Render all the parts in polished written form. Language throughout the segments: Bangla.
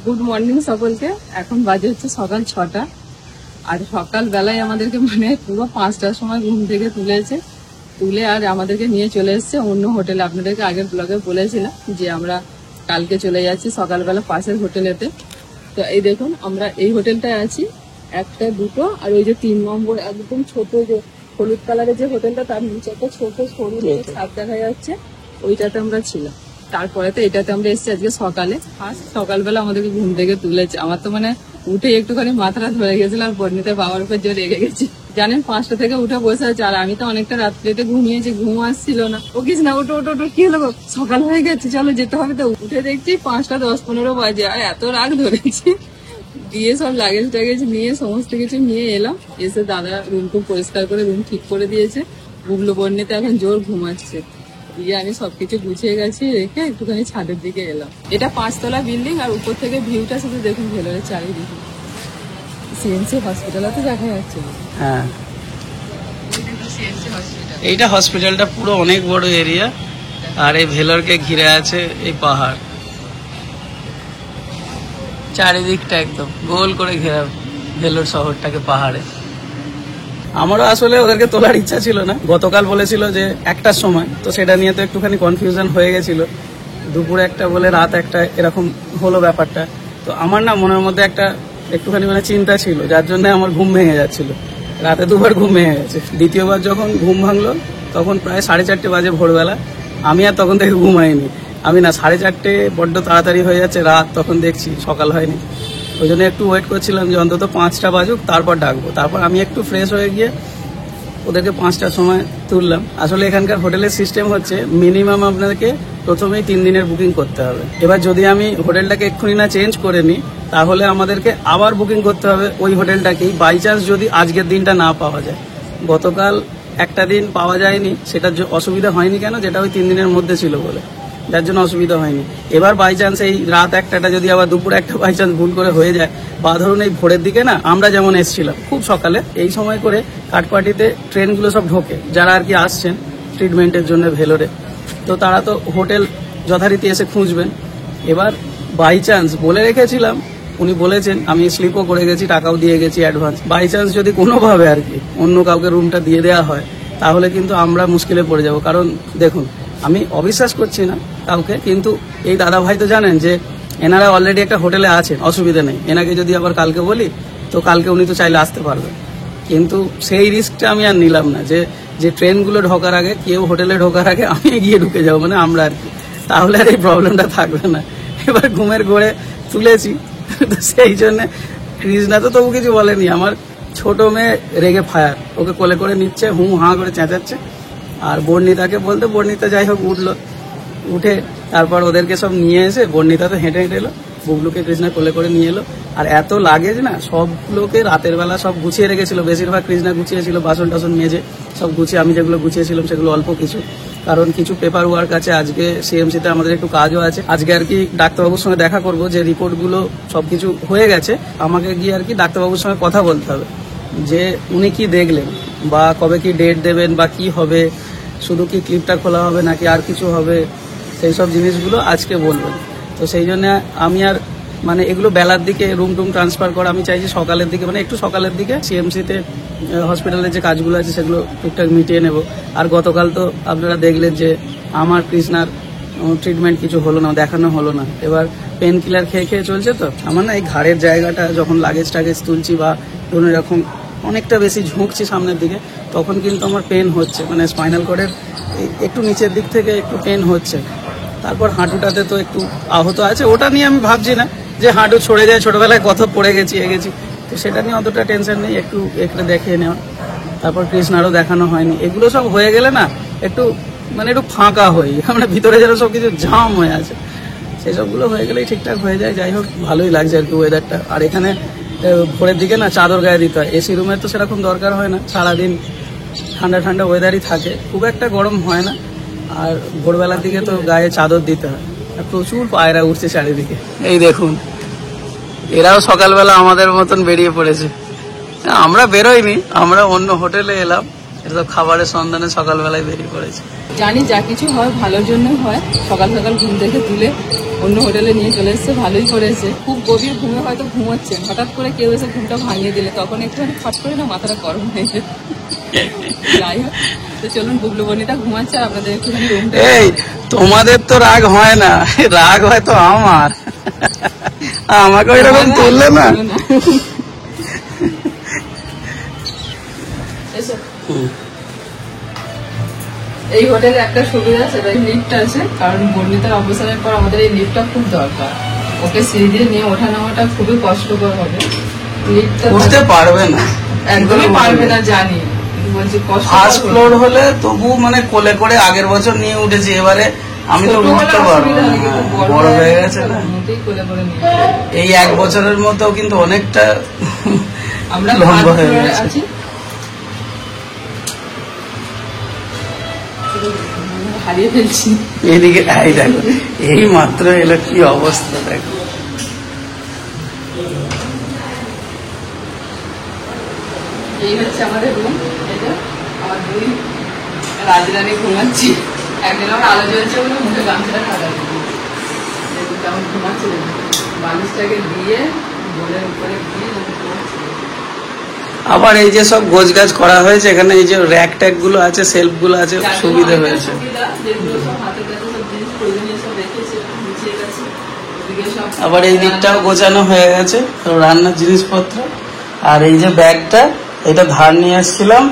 গুড মর্নিং সকলকে। এখন বাজে হচ্ছে সকাল 6টা। আর সকাল বেলায় আমাদেরকে মানে পুরো 5টার সময় ঘুম থেকে তুলে আর আমাদেরকে নিয়ে চলে এসছে অন্য হোটেলে। আপনাদেরকে আগের ব্লগে বলেছিলাম যে আমরা কালকে চলে যাচ্ছি সকালবেলা পাশের হোটেলেতে। তো এই দেখুন আমরা এই হোটেলটায় আছি, 1টা 2টো আর ওই যে 3 নম্বর একদম ছোট যে হলুদ কালারের যে হোটেলটা তার নিচে একটা ছোট সরু ছাদ দেখা যাচ্ছে, ওইটাতে আমরা ছিলাম। তারপরে তো এটাতে আমরা এসেছি আজকে সকালে। ফার্স্ট সকালবেলা আমাদেরকে ঘুম থেকে তুলেছে। আমার তো মানে উঠে একটুখানি মাথাটা ধরে গেছিল আর বর্ণিতে বাবার উপর জোরে রেগে গেছি। জানেন 5টা থেকে উঠে বসে আছে আর আমি তো অনেকটা রাত্রিতে ঘুমিয়েছি, ঘুম আসছিল না। ও কিছু না, ওটো কি হলো সকাল হয়ে গেছে, চলো যেতে হবে। তো উঠে দেখছি 5টা 10-15 বাজে আর এত রাগ ধরেছি। দিয়ে সব লাগেজ টাগেজ নিয়ে সমস্ত কিছু নিয়ে এলাম। এসে দাদা রুমটুম পরিষ্কার করে রুম ঠিক করে দিয়েছে। বুবলু বর্ণিতে এখন জোর ঘুমাচ্ছে। দিয়ে আমি সবকিছু গুছিয়ে গেছি রেখে একটুখানি ছাদের দিকে এলাম। এটা 5তলা বিল্ডিং আর উপর থেকে ভিউটা শুধু দেখুন ভেলোরের চারিদিকে। সিএমসি হসপিটালও তো দেখা যাচ্ছে। হ্যাঁ, এইটা হসপিটালটা পুরো অনেক বড় এরিয়া আর এই ভেলোরকে ঘিরে আছে এই পাহাড়। চারিদিকটা একদম গোল করে ঘেরা ভেলোর শহরটাকে পাহাড়ে। আমারও আসলে ওদেরকে তোলার ইচ্ছা ছিল না। গতকাল বলেছিল যে 1টার সময়, তো সেটা নিয়ে তো একটুখানি কনফিউশন হয়ে গেছিল। দুপুরে 1টা বলে রাত 1টা এরকম হলো ব্যাপারটা। তো আমার না মনের মধ্যে একটুখানি মানে চিন্তা ছিল, যার জন্য আমার ঘুম ভেঙে যাচ্ছিল। রাতে 2বার ঘুম ভেঙে গেছে। দ্বিতীয়বার যখন ঘুম ভাঙলো তখন প্রায় 4:30 বাজে ভোরবেলা। আমি আর তখন থেকে ঘুমাইনি। আমি না 4:30 বড্ড তাড়াতাড়ি হয়ে যাচ্ছে রাত, তখন দেখছি সকাল হয়নি। ওই জন্য একটু ওয়েট করছিলাম যে অন্তত 5টা বাজুক তারপর ডাকবো। তারপর আমি একটু ফ্রেশ হয়ে গিয়ে ওদেরকে 5টার সময় তুললাম। আসলে এখানকার হোটেলের সিস্টেম হচ্ছে মিনিমাম আপনাদেরকে প্রথমেই 3 দিনের বুকিং করতে হবে। এবার যদি আমি হোটেলটাকে এক্ষুনি না চেঞ্জ করে নিই তাহলে আমাদেরকে আবার বুকিং করতে হবে ওই হোটেলটাকেই, বাই চান্স যদি আজকের দিনটা না পাওয়া যায়। গতকাল একটা দিন পাওয়া যায়নি, সেটার অসুবিধা হয়নি কেন, যেটা ওই 3 দিনের মধ্যে ছিল বলে, যার জন্য অসুবিধা হয়নি। এবার বাই চান্স এই রাত 1টা যদি আবার দুপুর 1টা বাই চান্স ভুল করে হয়ে যায়, বা ধরুন এই ভোরের দিকে না আমরা যেমন এসেছিলাম খুব সকালে, এই সময় করে কাঠপাটিতে ট্রেনগুলো সব ঢোকে, যারা আর কি আসছেন ট্রিটমেন্টের জন্য ভেলোরে, তো তারা তো হোটেল যথারীতি এসে খুঁজবেন। এবার বাই চান্স বলে রেখেছিলাম, উনি বলেছেন, আমি স্লিপও করে গেছি, টাকাও দিয়ে গেছি অ্যাডভান্স। বাই চান্স যদি কোনোভাবে আর কি অন্য কাউকে রুমটা দিয়ে দেওয়া হয় তাহলে কিন্তু আমরা মুশকিলে পড়ে যাব। কারণ দেখুন, আমি অবিশ্বাস করছি না কাউকে, কিন্তু এই দাদা ভাই তো জানেন যে এনারা অলরেডি একটা হোটেলে আছেন, অসুবিধা নেই। এনাকে যদি আবার কালকে বলি তো কালকে উনি তো চাইলে আসতে পারবেন, কিন্তু সেই রিস্কটা আমি আর নিলাম না যে ট্রেনগুলো ঢোকার আগে, কেউ হোটেলে ঢোকার আগে আমি গিয়ে ঢুকে যাবো, মানে আমরা আর কি, তাহলে আর এই প্রবলেমটা থাকবে না। এবার ঘুমের ঘোরে তুলেছি, তো সেই জন্য কৃষ্ণা তো তবু কিছু বলেনি। আমার ছোট মেয়ে রেগে ফায়ার, ওকে কোলে করে নিচ্ছে, হুঁ হাঁ করে চেঁচাচ্ছে। আর বর্ণিতাকে বলতে, বর্ণিতা যাই হোক উঠলো, উঠে তারপর ওদেরকে সব নিয়ে এসে বর্ণিতা তো হেঁটে এলো, বুবলুকে কৃষ্ণা কোলে করে নিয়ে এলো। আর এত লাগেজ না, সবগুলোকে রাতের বেলা সব গুছিয়ে রেখেছিল, বেশিরভাগ কৃষ্ণা গুছিয়েছিল, বাসন টাসন মেজে সব গুছিয়ে। আমি যেগুলো গুছিয়েছিলাম সেগুলো অল্প কিছু, কারণ কিছু পেপার ওয়ার্ক আছে, আজকে সিএমসিতে আমাদের একটু কাজও আছে। আজকে আর কি ডাক্তারবাবুর সঙ্গে দেখা করব, যে রিপোর্টগুলো সবকিছু হয়ে গেছে, আমাকে গিয়ে আর কি ডাক্তারবাবুর সঙ্গে কথা বলতে হবে যে উনি কি দেখলেন, বা কবে কি ডেট দেবেন, বা কি হবে, শুধু কি ক্লিপটা খোলা হবে নাকি আর কিছু হবে, সেই সব জিনিসগুলো আজকে বলবেন। তো সেই জন্য আমি আর মানে এগুলো বেলার দিকে রুম টুম ট্রান্সফার করা আমি চাইছি সকালের দিকে, মানে একটু সকালের দিকে সিএমসিতে হসপিটালের যে কাজগুলো আছে সেগুলো ঠিকঠাক মিটিয়ে নেব। আর গতকাল তো আপনারা দেখলেন যে আমার কৃষ্ণার ট্রিটমেন্ট কিছু হলো না, দেখানো হলো না। এবার পেন কিলার খেয়ে চলছে। তো আমার না এই ঘাড়ের জায়গাটা যখন লাগেজ টাগেজ তুলছি বা ধরুন এরকম অনেকটা বেশি ঝুঁকছি সামনের দিকে, তখন কিন্তু আমার পেন হচ্ছে, মানে স্পাইনাল কর্ডের একটু নিচের দিক থেকে একটু পেন হচ্ছে। তারপর হাঁটুটাতে তো একটু আহত আছে, ওটা নিয়ে আমি ভাবছি না যে হাঁটু ছড়ে যায়, ছোটবেলায় কত পড়ে গেছি এগেছি, তো সেটা নিয়ে অতটা টেনশন নেই, একটু দেখিয়ে নেওয়া। তারপর কৃষ্ণারও দেখানো হয়নি। এগুলো সব হয়ে গেলে না একটু মানে একটু ফাঁকা হই, আমরা ভিতরে যেন সব কিছু জাম হয়ে আছে, সেই সবগুলো হয়ে গেলেই ঠিকঠাক হয়ে যায়। যাই হোক, ভালোই লাগছে আর কি ওয়েদারটা। আর এখানে ভোরের দিকে না চাদর গায়ে দিতে হয়, এসি রুমের তো সেরকম দরকার হয় না, সারাদিন ঠান্ডা ঠান্ডা ওয়েদারই থাকে, খুব একটা গরম হয় না। আর ভোরবেলার দিকে তো গায়ে চাদর দিতে হয়। আর প্রচুর পায়রা উঠছে চারিদিকে, এই দেখুন, এরাও সকালবেলা আমাদের মতন বেরিয়ে পড়েছে। আমরা বেরোইনি, আমরা অন্য হোটেলে এলাম, এটা তো খাবারের সন্ধানে সকালবেলায় বেরিয়ে পড়েছে। জানি যা কিছু হয় ভালোর জন্য হয়। সকাল সকাল ঘুম থেকে তুলে অন্য হোটেলে নিয়ে চলে এসছে, ভালোই করেছে। খুব গভীর ঘুমে হয়তো ঘুমোচ্ছেন, হঠাৎ করে কেউ এসে ঘুমটা ভাঙিয়ে দিলে তখন একটুখানি ফট করে না মাথাটা গরম হয়ে যায়। যাই হোক, তো চলুন, বুবলু বনিতা ঘুমাচ্ছে আর আপনাদের একটুখানি রুমটা। এই তোমাদের তো রাগ হয় না, রাগ হয় তো আমার। আমাকে ওই রকম তুললে না। এই হোটেলে একটা সুবিধা, সেটা লিফট আছে, কারণ বর্ণিতার অবসরের পর আমাদের এই লিফটটা খুব দরকার। ওকে সিঁড়ি দিয়ে নিয়ে ওঠা নামাটা খুবই কষ্টকর হবে। লিফটটা উঠতে পারবে না, একদমই পারবে না জানি, বলছি কষ্ট। ফার্স্ট ফ্লোর হলে তবু মানে কোলে করে আগের বছর নিয়ে উঠেছি, এবারে আমি তো উঠতে পারবো না, বড় হয়ে গেছে না। এই 1 বছরের মতো কিন্তু অনেকটা আমরা লম্বা হয়ে গেছে। আছি, হারিয়ে ফেলছি। এইদিকে এই দেখো, এই মাত্র এলো, কি অবস্থা দেখো। এই হচ্ছে আমাদের রুম। এটা আমার 2 রাজরানী ঘুমাচ্ছি। একদিন আমার আলো জ্বলছে বলে মুখে গামছাটা ঢাকা দিচ্ছি। কেমন ঘুমাচ্ছে, বালিশটাকে দিয়ে বোলের উপরে দিয়ে ঘুমাচ্ছে। আবার এই যে সব গোছগাছ করা হয়েছে এখানে, এই যে র্যাক ট্যাক গুলো আছে, সেলফ গুলো আছে, সুবিধা হয়েছে। আবার এই দিকটাও গোছানো হয়ে গেছে, রান্নার জিনিসপত্র। আর এই যে ব্যাগটা, এটা ধার নিয়ে আসছিলাম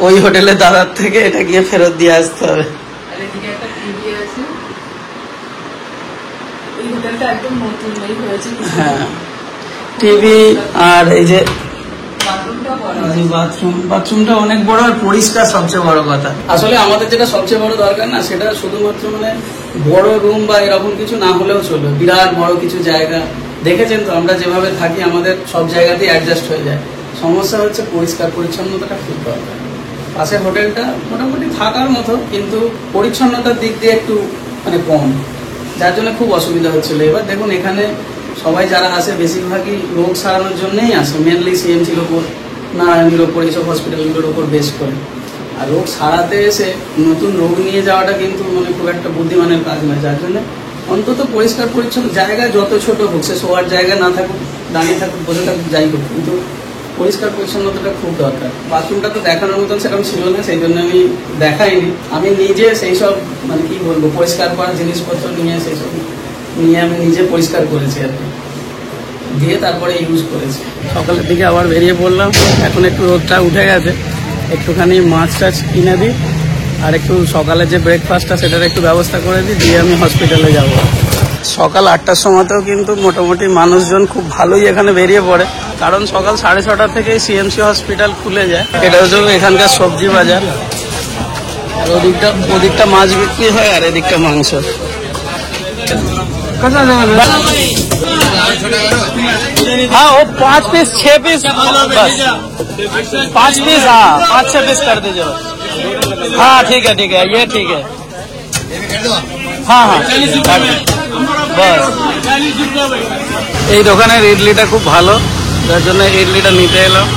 ওই হোটেলের দাদার থেকে, এটা গিয়ে ফেরত দিয়ে আসতে হবে। হ্যাঁ, টিভি। আর এই যে বাথরুমটা অনেক বড় আর পরিষ্কার, সবচেয়ে বড় কথা। আসলে আমাদের যেটা সবচেয়ে বড় দরকার না, সেটা শুধুমাত্র মানে বড় রুম বা এরকম কিছু না হলেও চলবে, বিরাট বড় কিছু জায়গা। দেখেছেন তো আমরা যেভাবে থাকি, আমাদের সব জায়গাতেই অ্যাডজাস্ট হয়ে যায়। সমস্যা হচ্ছে পরিষ্কার পরিচ্ছন্নতাটা খুব দরকার। পাশের হোটেলটা মোটামুটি থাকার মতো, কিন্তু পরিচ্ছন্নতার দিক দিয়ে একটু মানে কম, যার জন্য খুব অসুবিধা হচ্ছিল। এবার দেখুন, এখানে সবাই যারা আসে বেশিরভাগই রোগ সারানোর জন্যই আসে, মেনলি সিএমসির ওপর, নারায়ণীর ওপর, এইসব হসপিটালগুলোর ওপর বেস করে। আর রোগ সারাতে এসে নতুন রোগ নিয়ে যাওয়াটা কিন্তু মানে খুব একটা বুদ্ধিমানের কাজ নয়। যার জন্য অন্তত পরিষ্কার পরিচ্ছন্ন জায়গা, যত ছোট হোক, সে শোয়ার জায়গা না থাকুক, দাঁড়িয়ে থাকুক, বসে থাকুক, যাই হোক, কিন্তু পরিষ্কার পরিচ্ছন্নতাটা খুব দরকার। বাথরুমটা তো দেখানোর মতন সেরকম ছিল না, সেই জন্য আমি দেখাইনি। আমি নিজে সেই সব মানে কি বলবো, পরিষ্কার করার জিনিসপত্র নিয়ে সেই সব নিয়ে আমি নিজে পরিষ্কার করেছি আর কি, দিয়ে তারপরে ইউজ করেছি। সকালের দিকে আবার বেরিয়ে পড়লাম। এখন একটু রোদটা উঠে গেছে, একটুখানি মাছ টাছ কিনে দিই, আর একটু সকালে যে ব্রেকফাস্টটা সেটার একটু ব্যবস্থা করে দিই, দিয়ে আমি হসপিটালে যাব। সকাল 8টার সময়তেও কিন্তু মোটামুটি মানুষজন খুব ভালোই এখানে বেরিয়ে পড়ে, কারণ সকাল 6:30 থেকেই সিএমসি হসপিটাল খুলে যায়। এটা হচ্ছে এখানকার সবজি বাজার। আর ওদিকটা মাছ বিক্রি হয়, আর এদিকটা মাংস। हाँ, वो 5 पीस 6 पीस बस, 5 पीस, हाँ 5-6 पीस कर दीजिए। हाँ ठीक है, ये ठीक है। हाँ बस। এই দোকানের ইডলিটা খুব ভালো, যার জন্য ইডলিটা নিতে এলাম।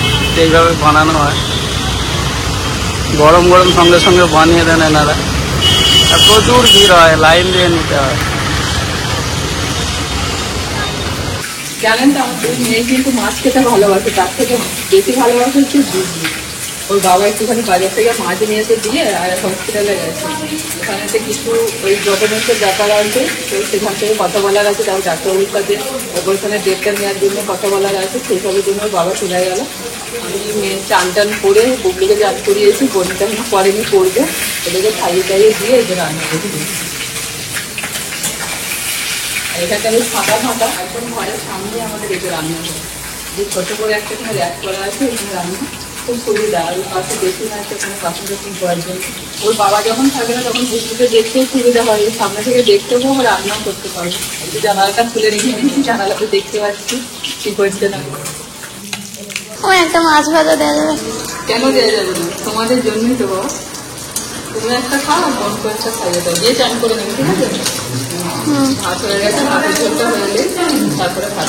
এইভাবে বানানো হয়, গরম গরম সঙ্গে সঙ্গে বানিয়ে দেন এনারা। আর প্রচুর ভিড় হয়, লাইন দিয়ে নিতে হয়। জানেন তো, আমার 2 মেয়ে কিন্তু মাছ খেতে ভালোবাসে, তার থেকে বেশি ভালোবাসে হচ্ছে দিদি। ওর বাবা একটুখানি বাজার থেকে মাছ নিয়ে এসে দিয়ে আর হসপিটালে গেছে। ওখানেতে কিছু ওই ডকুমেন্টসের ব্যাপার আছে, তো সেখান থেকে কথা বলার আছে, তার ডাক্তারবাবুর সাথে অপারেশনের ডেটটা নেওয়ার জন্য কথা বলার আছে, সেই সবের জন্য ওর বাবা চলে গেল। আমি মেয়ে চান করে বুবলিকে চান করিয়েছি, বোনটা পরেনি করবে, ওদেরকে খাইয়ে টাইয়ে দিয়ে এদের রান্না করে দিয়েছি। এখানটা বেশ ফাঁকা ফাঁকা, একদম ঘরের সামনে আমাদের এটা রান্না করে, যে ছোট করে একটা এখানে র্যাক করা আছে, এখানে রান্না খুব সুবিধা। আর পাশে বেশি না আছে, ওখানে বাসন টাসন করার জন্য। ওর বাবা যখন থাকে না তখন বুঝতে দেখতেও সুবিধা হয়, সামনে থেকে দেখতেও পাবো, রান্নাও করতে পারবো। একটু জানালাটা খুলে রেখে দিচ্ছি, জানালাতে দেখতে পাচ্ছি কি করছে না। একটা মাছ ভাজা দেওয়া যাবে? কেন দেওয়া যাবে না, তোমাদের জন্যই তো বাবা। তুমি একটা খাও, মন করে একটা খাইয়ে দাও, দিয়ে চান করে নেবে, ঠিক আছে? ভাত হয়ে গেছে, ভাতের ঝোলটা হয়ে গেলে তারপরে ভাত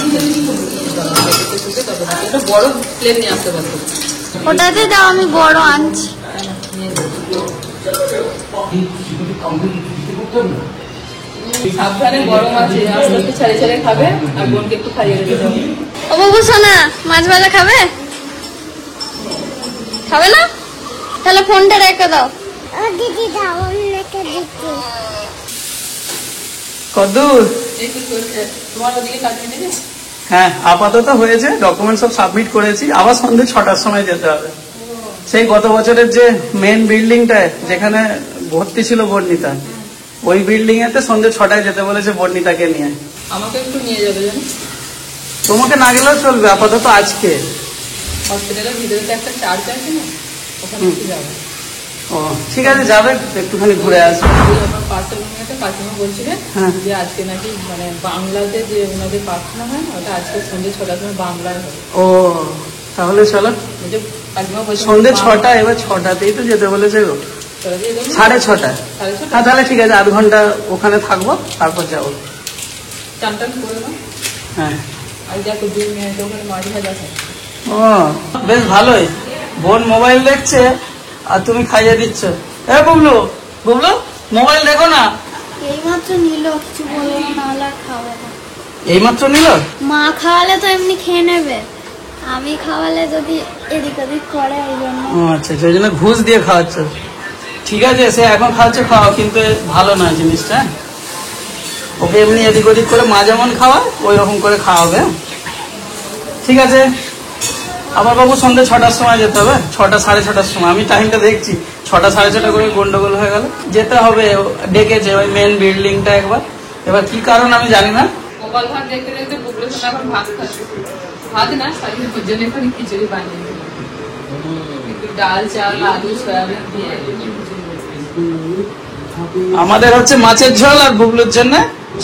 একটা বড় প্লেট নিয়ে আসতে পারবো। ওটাতে দাও, আমি বড় আনছি। সাবধানে, গরম আছে, আস্তে আস্তে ছাড়ে ছাড়ে খাবে, আর বোনকে একটু খাইয়ে দেবে। ও বাবু সোনা, মাছ ভাজা খাবে? খাবে না? তাহলে ফোনটা রেখে দাও। দিদি দাও, রেখে দিচ্ছি। কদ্দূর? তোমার ওদিকে কাটিয়ে দেবে? হ্যাঁ, আপাতত হয়েছে, ডকুমেন্ট সব সাবমিট করেছি। আবার সন্ধ্যে 6টার সময় যেতে হবে। সেই গত বছরের যে মেন বিল্ডিংটা যেখানে ভর্তি ছিল বর্ণিতা, ওই বিল্ডিং এতে সন্ধ্যে 6টায় যেতে বলেছে বর্ণিতাকে নিয়ে। আমাকে একটু নিয়ে যাবে জানো? তোমাকে না গেলেও চলবে, আপাতত আজকে। হসপিটালের ভিতরে তো একটা চার্চ আছে না, ওখানে একটু যাবো। ও ঠিক আছে, যাবে, একটুখানি ঘুরে আসবে। আমার পাশের রুমে একটা কাকিমা বলছিলেন হ্যাঁ। যে আজকে নাকি মানে বাংলাতে যে ওনাদের প্রার্থনা হয় না, ওটা আজকে সন্ধ্যে 6টার সময় বাংলায় হবে। ও তাহলে চলো, ওই যে কাকিমা বলছে সন্ধ্যে 6টা, এবার 6টাতেই তো যেতে বলেছে গো। 6:30। 6:30। হ্যাঁ তাহলে ঠিক আছে, 8 ঘন্টা ওখানে থাকবো, তারপর যাবো। চান টান করে নাও। হ্যাঁ। আর দেখো 2 মিনিটে ওখানে মাছ ভাজা খায়। ও বেশ ভালোই, বোন মোবাইল দেখছে আর তুমি খাইয়ে দিচ্ছ। এ বুবলু, বুবলু মোবাইল দেখো না। এইমাত্র নিল, কিছু বলবো না, হলে আর খাবে না। এইমাত্র নিল? মা খাওয়ালে তো এমনি খেয়ে নেবে, আমি খাওয়ালে যদি এদিক ওদিক করে এই জন্য। ও আচ্ছা, সেই জন্য ঘুষ দিয়ে খাওয়াচ্ছ। ঠিক আছে, সে এখন খাওয়াচ্ছে খাওয়া, কিন্তু ভালো নয় জিনিসটা। ওকে এমনি এদিক ওদিক করে মা যেমন খাওয়ায় ওই রকম করে খাওয়াবে। ঠিক আছে, আমার বাবু সন্ধ্যে 6টার সময় যেতে হবে, 6টা 6:30টার সময়। আমি টাইমটা দেখছি, 6টা 6:30 করে গন্ডগোল হয়ে গেল। যেতে হবে, ডেকেছে ওই মেন বিল্ডিংটা একবার। এবার কি কারণ আমি জানি না। গোপাল ভাত দেখতে দেখতে পুকুরের সঙ্গে এখন ভাত খাচ্ছে। ভাত না, সারিয়ে জন্য এখানে খিচুড়ি বানিয়ে দিল। একটু ডাল, চাল, আলু, সয়াবিন দিয়ে আমাদের হচ্ছে মাছের ঝোল, আর বুবলুর জন্য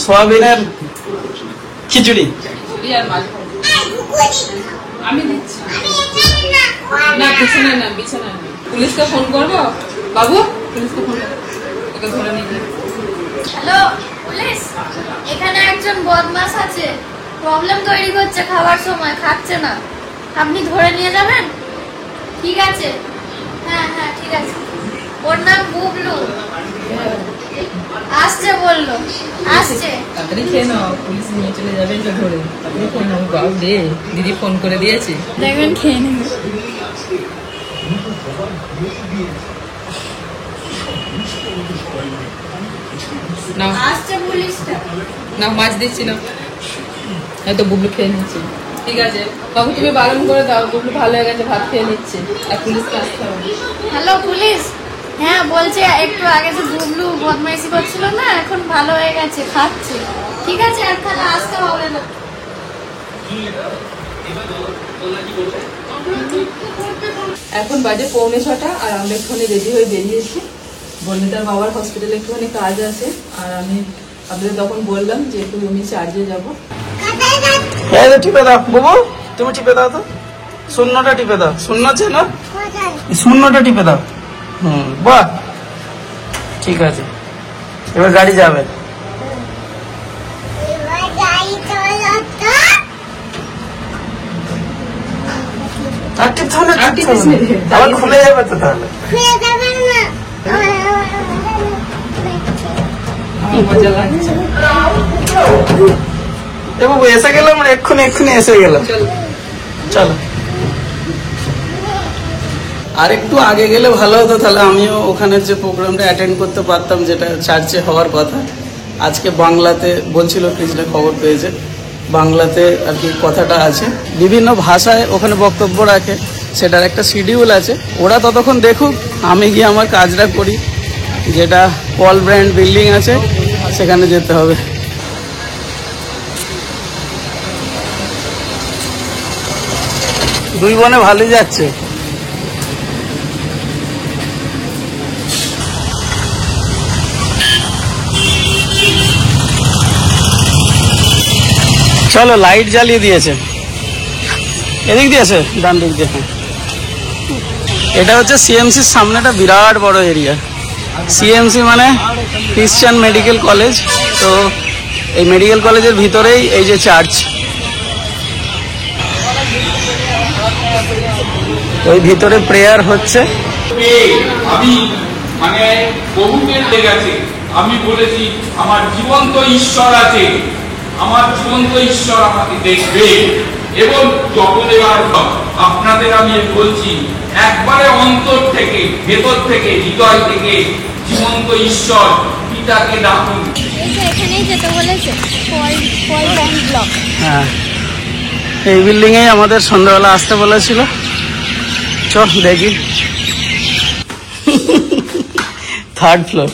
সয়াবিনের খিচুড়ি। খিচুড়ি আর মাছ ভাজা। আমি দিচ্ছি না, বিছানায় না, বিছানায় না। পুলিশকে ফোন করবো বাবু, পুলিশকে ফোন করবো, ওকে ধরে নিয়ে যাবে। হ্যালো পুলিশ, এখানে একজন বদমাশ আছে, প্রবলেম তৈরি করছে, খাবার সময় খাচ্ছে না, আপনি ধরে নিয়ে যাবেন? ঠিক আছে, হ্যাঁ হ্যাঁ ঠিক আছে। ওর নাম বুবলু, আসছে বললো, আসছে। তাড়াতাড়ি খেয়ে নাও, পুলিশ নিয়ে চলে যাবে তো ধরে। তাড়াতাড়ি খেয়ে নাও। বাবু দে, দিদি ফোন করে দিয়েছে, দেখবেন খেয়ে নেবে। নাও আসছে পুলিশটা। না, মাছ দিচ্ছি না, হয়তো বুবলু খেয়ে নিচ্ছে। ঠিক আছে বাবু, তুমি বারণ করে দাও, বুবলু ভালো হয়ে গেছে, ভাত খেয়ে নিচ্ছে, আর পুলিশকে আসতে হবে। হ্যালো পুলিশ, হ্যাঁ বলছে একটু আগে যে বুবলু বদমাইশি করছিল না, এখন ভালো হয়ে গেছে, খাচ্ছে। ঠিক আছে, আর তাহলে আসতে হবে না। এখন বাজে 6:45 আর আমরা একটুখানি রেডি হয়ে বেরিয়েছি। বর্ণিতার বাবার হসপিটালে একটুখানি কাজ আছে, আর আমি আপনাদের তখন বললাম যে একটু আমি চার্জে যাবো। এই যে টিপে দাও বুবু, তুমি টিপে দাও তো, শূন্যটা টিপে দাও। শূন্য আছে না, শূন্যটা টিপে দাও। বাহ, ঠিক আছে, এবার গাড়ি যাবে। আর টিপতে হবে না, টিপতে হবে না। আবার খুলে যাবে তো তাহলে। মজা লাগছে। এ বাবু এসে গেলাম, আমরা এক্ষুনি এসে গেলাম। চলো, আর একটু আগে গেলে ভালো হতো, তাহলে আমিও ওখানের যে প্রোগ্রামটা অ্যাটেন্ড করতে পারতাম, যেটা চার্চে হওয়ার কথা। আজকে বাংলাতে বলছিল, কৃষ্ণা খবর পেয়েছে, বাংলাতে আর কি কথাটা আছে, বিভিন্ন ভাষায় ওখানে বক্তব্য রাখে, সেটার একটা শিডিউল আছে। ওরা ততক্ষণ দেখুক, আমি গিয়ে আমার কাজটা করি, যেটা পল ব্র্যান্ড বিল্ডিং আছে সেখানে যেতে হবে। দুই বোনে ভালোই যাচ্ছে। চলো, লাইট জ্বালিয়ে দিয়েছে, এদিক দিয়েছে, ডান দিক দিয়ে। এটা হচ্ছে সিএমসির সামনেটা বিরাট বড় এরিয়া। সিএমসি মানে ক্রিশ্চিয়ান মেডিকেল কলেজ, তো এই মেডিকেল কলেজের ভিতরেই এই যে চার্চ, ওই ভিতরে প্রেয়ার হচ্ছে। আমি মানে বহুদের লেগেছে। আমি বলেছি আমার জীবন্ত ঈশ্বর আছে, আমার জীবন্ত ঈশ্বর আমাকে দেখবে। এবং যখন এবার আপনাদের আমি বলছি, একবারে অন্তর থেকে, ভেতর থেকে, হৃদয় থেকে জীবন্ত ঈশ্বর পিতাকে ডাকুন। এখানেই যেতে বলেছে ব্লক। হ্যাঁ, এই বিল্ডিং এ আমাদের সন্ধ্যাবেলা আসতে বলেছিল। চল দেখি। 3rd floor.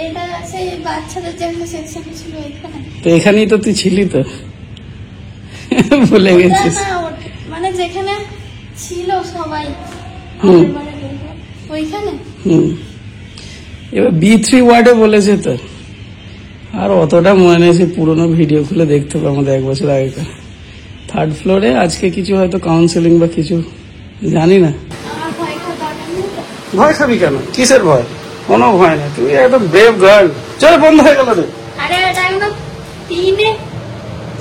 এটা সেই বাচ্চাদের জন্য সেকশন ছিল এখানে। তো এখানেই তো তুই ছিলি তো, ভুলে গেছিস। মানে যেখানে ছিল সবাই ওইখানে। এবার B3 ওয়ার্ডে বলেছে তো, আর অতটা মনে নেই, সে পুরোনো ভিডিও খুলে দেখতে হবে আমাদের 1 বছর আগেকার। 3rd ফ্লোরে আজকে কিছু হয়তো কাউন্সেলিং বা কিছু, জানি না। ভয় খাবি কেন? কিসের ভয়? কোনো ভয় না, তুই একদম ব্রেভ গার্ল। চল, বন্ধ হয়ে গেল রে। আরে এটা একদম 3-এ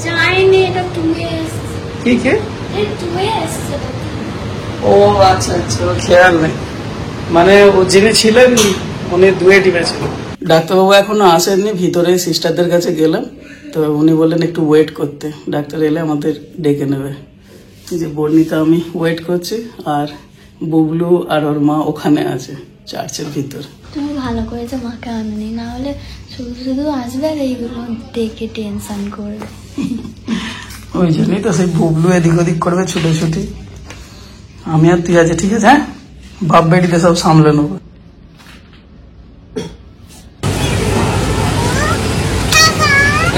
যায়নি, এটা 2-এ এসেছে। কি কে? এই 2-এ এসেছে। ও আচ্ছা আচ্ছা, ও খেয়াল নেই। মানে ও যিনি ছিলেন উনি 2-এ টিপেছিল। ডাক্তারবাবু এখনো আসেননি, ভিতরে সিস্টারদের কাছে গেলাম, তো উনি বললেন একটু ওয়েট করতে, ডাক্তার এলে আমাদের ডেকে নেবে। এই যে বর্ণিতা আমি ওয়েট করছি, আর বুবলু আর ওর মা ওখানে আছে চার্চের ভিতর। তুমি ভালো করেছো মাকে আননি, না হলে শুধু শুধু আসবে আর এইগুলো দেখে টেনশন করবে। ওই জন্যই তো সেই বুবলু এদিক ওদিক করবে ছুটোছুটি। আমি আর তুই আছে, ঠিক আছে? হ্যাঁ, বাপ বেটিতে সব সামলে নেবো।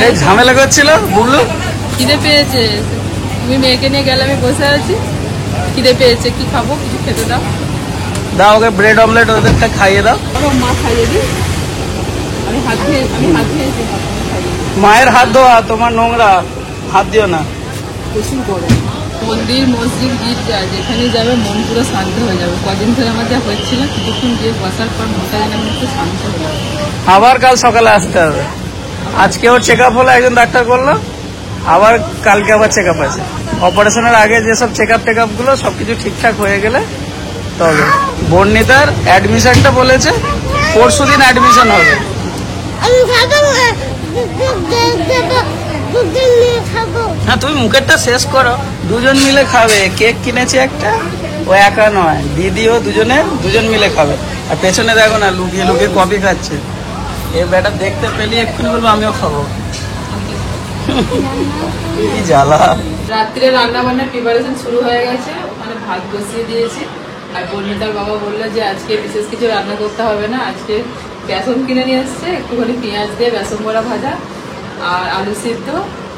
এই ঝামেলা করছিল বুবলু। খিদে পেয়েছে, তুমি মেয়েকে নিয়ে গেলে, আমি বসে আছি। খিদে পেয়েছে, কি খাবো? কিছু খেতে দাও। দাও ওকে ব্রেড অমলেট ওদেরটা খাইয়ে দাও। মা খাইয়ে দিই। আমি হাত খেয়েছি। মায়ের হাত ধোয়া, তোমার নোংরা, হাত দিও না। প্রচুর গরম। মন্দির, মসজিদ, গির্জা যেখানে যাবে মন পুরো শান্ত হয়ে যাবে। কদিন ধরে আমার যা হচ্ছিল, কিছুক্ষণ গিয়ে বসার পর মনটা যেন একটু শান্ত হয়ে যাবে। আবার কাল সকালে আসতে হবে। আজকে ওর চেক আপ হলো, একজন ডাক্তার করলো, আবার কালকে আবার চেক আপ আছে। অপারেশনের আগে যেসব চেক আপ গুলো সবকিছু ঠিকঠাক হয়ে গেলে তবে। বর্ণিতার অ্যাডমিশনটা বলেছে পরশুদিন অ্যাডমিশন হবে। হ্যাঁ, তুমি মুখেরটা শেষ করো। দুজন মিলে খাবে, কেক কিনেছে একটা, ও একা নয়, দিদিও দুজন মিলে খাবে। আর পেছনে দেখো না, লুকিয়ে লুকিয়ে কফি খাচ্ছে। এ বেটা দেখতে পেলি এক্ষুনি বলবো আমিও খাবো। কি জ্বালা। রাত্রে রান্না বান্নার প্রিপারেশন শুরু হয়ে গেছে। ওখানে ভাত বসিয়ে দিয়েছি। আর বর্ণিতার বাবা বললো যে আজকে বিশেষ কিছু রান্না করতে হবে না, আজকে বেসন কিনে নিয়ে এসছে, একটুখানি পেঁয়াজ দিয়ে বেসন বড়া ভাজা আর আলু সিদ্ধ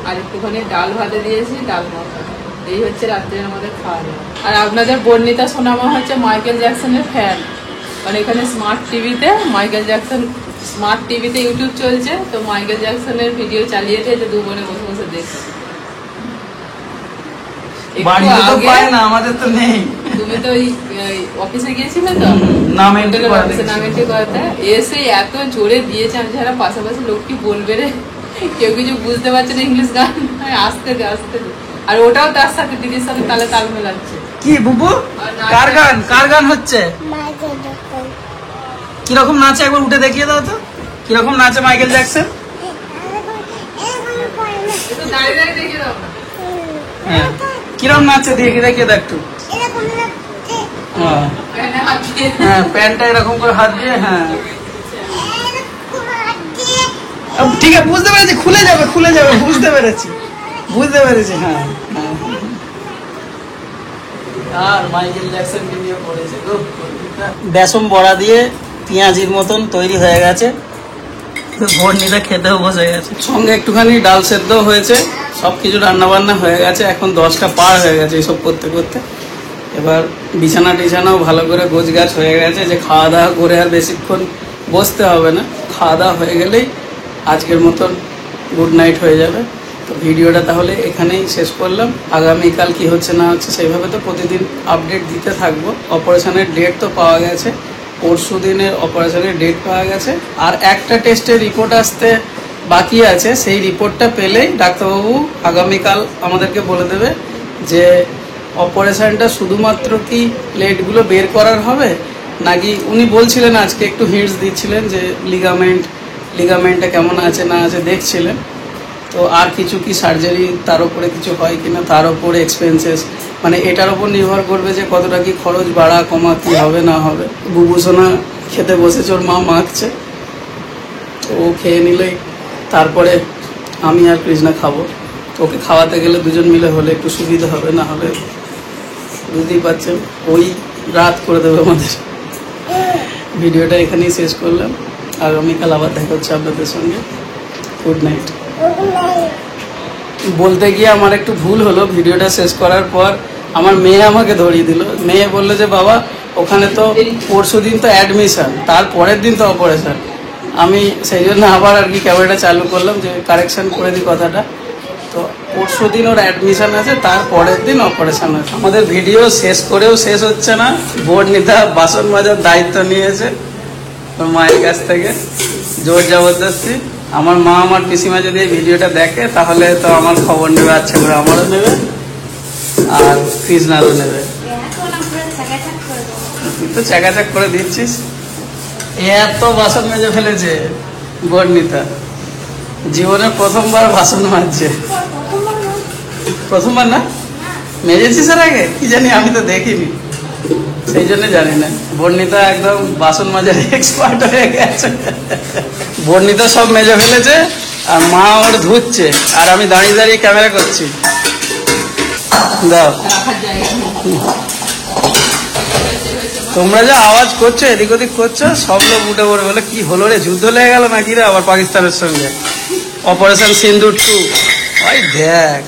আর একটুখানি ডাল ভাতে দিয়েছি, ডাল মাখা। এই হচ্ছে রাত্রে আমাদের খাওয়া দাওয়া। আর আপনাদের বর্ণিতা সোনামা হচ্ছে মাইকেল জ্যাকসনের ফ্যান। মানে এখানে স্মার্ট টিভিতে ইউটিউব চলছে, তো মাইকেল জ্যাকসনের ভিডিও চালিয়ে দিয়ে 2 বোনে বসে বসে দেখছে। বাড়িতে তো পায় না, আমাদের তো নেই। তুমি তো ওই অফিসে গিয়েছিলে তো, নাম এন্ট্রি করাতে এসে এত জোরে দিয়েছে, আমি যারা পাশাপাশি লোক কি বলবে রে, কেউ কিছু বুঝতে পারছে না ইংলিশ গান। আসতে দে। আর ওটাও তার সাথে, দিদির সাথে তাল মেলাচ্ছে। কি বুবু, কার গান হচ্ছে? কিরকম নাচে একবার উঠে দেখিয়ে দাও তো, কিরকম নাচে মাইকেল জ্যাকসন। দাঁড়িয়ে দেখিয়ে দাও না। হ্যাঁ, কিরকম নাচে দেখিয়ে দাও একটু। হ্যাঁ, প্যান্টটা এরকম করে হাত দিয়ে। হ্যাঁ, ঠিক আছে, বুঝতে পেরেছি। খুলে যাবে, বুঝতে পেরেছি। হ্যাঁ, আর মাইকেল জ্যাকসন ভিডিও করেছে। বেসন বড়া দিয়ে পেঁয়াজির মতন তৈরি হয়ে গেছে। বর্ণিতা খেতেও বসে গেছে, সঙ্গে একটুখানি ডাল সেদ্ধ হয়েছে। সবকিছু রান্না বান্না হয়ে গেছে। এখন 10টা পার হয়ে গেছে এইসব করতে করতে। এবার বিছানাও ভালো করে গোছগাছ হয়ে গেছে, যে খাওয়া দাওয়া করে আর বেশিক্ষণ বসতে হবে না। খাওয়া দাওয়া হয়ে গেলেই আজকের মতন গুড নাইট হয়ে যাবে। তো ভিডিওটা তাহলে এখানেই শেষ করলাম। আগামীকাল কি হচ্ছে না হচ্ছে সেইভাবে তো প্রতিদিন আপডেট দিতে থাকবো। অপারেশনের ডেট তো পাওয়া গেছে, পরশু দিনের অপারেশনের ডেট পাওয়া গেছে। আর একটা টেস্টের রিপোর্ট আসতে বাকি আছে, সেই রিপোর্টটা পেলেই ডাক্তারবাবু আগামীকাল আমাদেরকে বলে দেবে যে অপারেশনটা শুধুমাত্র কি প্লেটগুলো বের করার হবে, নাকি উনি বলছিলেন আজকে একটু হিন্টস দিচ্ছিলেন যে লিগামেন্টটা কেমন আছে না আছে দেখছিলেন। তো আর কিছু কি সার্জারি তার উপরে কিছু হয় কিনা, তার উপরে এক্সপেন্সেস, মানে এটার উপর নির্ভর করবে যে কতটা কি খরচ বাড়া কমা কি হবে না হবে। বুবুসোনা খেতে বসেছে, ওর মা মাখছে, তো ও খেয়ে নিলেই তারপরে আমি আর কৃষ্ণা খাবো। তো ওকে খাওয়াতে গেলে দুজন মিলে হলে একটু সুবিধা হবে, না হলে বুঝতেই পারছেন ওই রাত করে দেবে আমাদের। ভিডিওটা এখানেই শেষ করলাম, আগামীকাল আবার দেখা হচ্ছে আপনাদের সঙ্গে। Good night. বলতে গিয়ে আমার একটু ভুল হলো, ভিডিওটা শেষ করার পর আমার মেয়ে আমাকে ধরিয়ে দিল। মেয়ে বললো যে বাবা ওখানে তো পরশু দিন তো অ্যাডমিশন, তার পরের দিন তো অপারেশন। আমি সেই জন্য আবার আর কি ক্যামেরাটা চালু করলাম যে কারেকশন করে দিই কথাটা। তো পরশু দিন ওর অ্যাডমিশন আছে, তার পরের দিন অপারেশন আছে। আমাদের ভিডিও শেষ করেও শেষ হচ্ছে না। বর্ণিতা বাসন মাজার দায়িত্ব নিয়েছে ওর মায়ের কাছ থেকে জোর জবরদস্তি। আমার মা আমার পিসিমা যদি এই ভিডিওটা দেখে তাহলে তো আমার খবর নেবে, আচ্ছা করে আমারও নেবে আর কৃষ্ণারও নেবে। তুই তো চাকাচাক করে দিচ্ছিস। এত বাসন মেজে ফেলেছে বর্ণিতা, জীবনে প্রথমবার বাসন মাজছে। প্রথমবার না মেজেছিস এর আগে? কি জানি, আমি তো দেখিনি, সেই জন্য জানি না। বর্ণিতা একদম বাসন মাজার এক্সপার্ট হয়ে গেছে। বর্ণিতা সব মেজে ফেলেছে আর মা ওর ধুচ্ছে, আর আমি দাঁড়িয়ে দাঁড়িয়ে ক্যামেরা করছি। দাও, তোমরা যা আওয়াজ করছো এদিক ওদিক করছো, সব লোক উঠে পড়ে বলে কি হলো রে, যুদ্ধ লেগে গেল নাকি রে আবার পাকিস্তানের সঙ্গে। অপারেশন সিন্দুর 2, ওই দেখ।